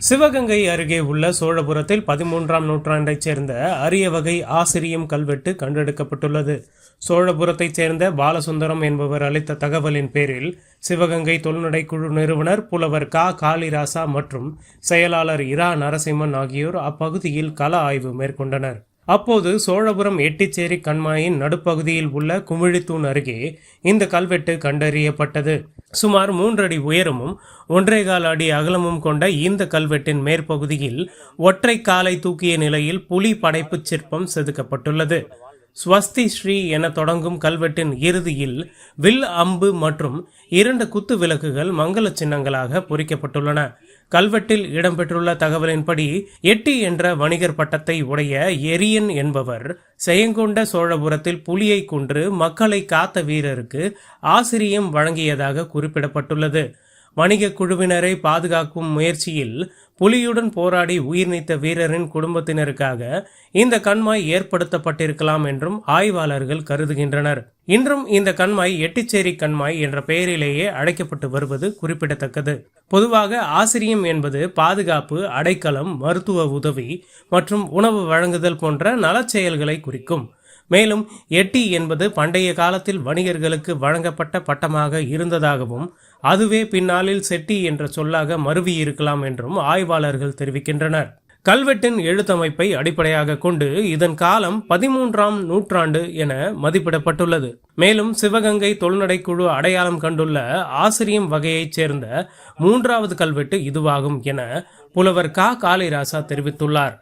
சிவகங்கை அருகே உள்ள சோழபுரத்தில் 13ஆம் நூற்றாண்டைச் சேர்ந்த அரிய வகை ஆசிரியம் கல்வெட்டு கண்டெடுக்கப்பட்டுள்ளது. சோழபுரத்தைச் சேர்ந்த பாலசுந்தரம் என்பவர் அளித்த தகவலின் பேரில் சிவகங்கை தொல்நடை குழு நிறுவனர் புலவர் காளிராசா மற்றும் செயலாளர் இரா நரசிம்மன் ஆகியோர் அப்பகுதியில் கள ஆய்வு மேற்கொண்டனர். அப்போது சோழபுரம் எட்டிச்சேரி கண்மாயின் நடுப்பகுதியில் உள்ள குமிழித்தூண் அருகே இந்த கல்வெட்டு கண்டறியப்பட்டது. சுமார் 3 அடி உயரமும் 1.25 அடி அகலமும் கொண்ட இந்த கல்வெட்டின் மேற்பகுதியில் ஒற்றை காலை தூக்கிய நிலையில் புலி படைப்புச் சிற்பம் செதுக்கப்பட்டுள்ளது. ஸ்வஸ்தி ஸ்ரீ என தொடங்கும் கல்வெட்டின் இறுதியில் வில், அம்பு மற்றும் 2 குத்து விளக்குகள் மங்கள சின்னங்களாக பொறிக்கப்பட்டுள்ளன. கல்வெட்டில் இடம்பெற்றுள்ள தகவலின்படி எட்டி என்ற வணிகர் பட்டத்தை உடைய எரியன் என்பவர் செயங்கொண்ட சோழபுரத்தில் புலியை கொன்று மக்களை காத்த வீரருக்கு ஆசிரியம் வழங்கியதாக குறிப்பிடப்பட்டுள்ளது. வணிக குழுவினரை பாதுகாக்கும் முயற்சியில் புலியுடன் போராடி உயிர் நீத்த வீரரின் குடும்பத்தினருக்காக இந்த கண்மாய் ஏற்படுத்தப்பட்டிருக்கலாம் என்றும் ஆய்வாளர்கள் கருதுகின்றனர். இன்றும் இந்த கண்மாய் எட்டிச்சேரி கண்மாய் என்ற பெயரிலேயே அழைக்கப்பட்டு வருவது குறிப்பிடத்தக்கது. பொதுவாக ஆசிரியம் என்பது பாதுகாப்பு, அடைக்கலம், மருத்துவ உதவி மற்றும் உணவு வழங்குதல் போன்ற நலச்செயல்களை குறிக்கும். மேலும் எட்டி என்பது பண்டைய காலத்தில் வணிகர்களுக்கு வழங்கப்பட்ட பட்டமாக இருந்ததாகவும் அதுவே பின்னாளில் செட்டி என்ற சொல்லாக மருவியிருக்கலாம் என்றும் ஆய்வாளர்கள் தெரிவிக்கின்றனர். கல்வெட்டின் எழுத்தமைப்பை அடிப்படையாக கொண்டு இதன் காலம் 13ஆம் நூற்றாண்டு என மதிப்பிடப்பட்டுள்ளது. மேலும் சிவகங்கை தொல்நடை குழு அடையாளம் கண்டுள்ள ஆசிரியம் வகையைச் சேர்ந்த 3வது கல்வெட்டு இதுவாகும் என புலவர் காளிராசா தெரிவித்துள்ளார்.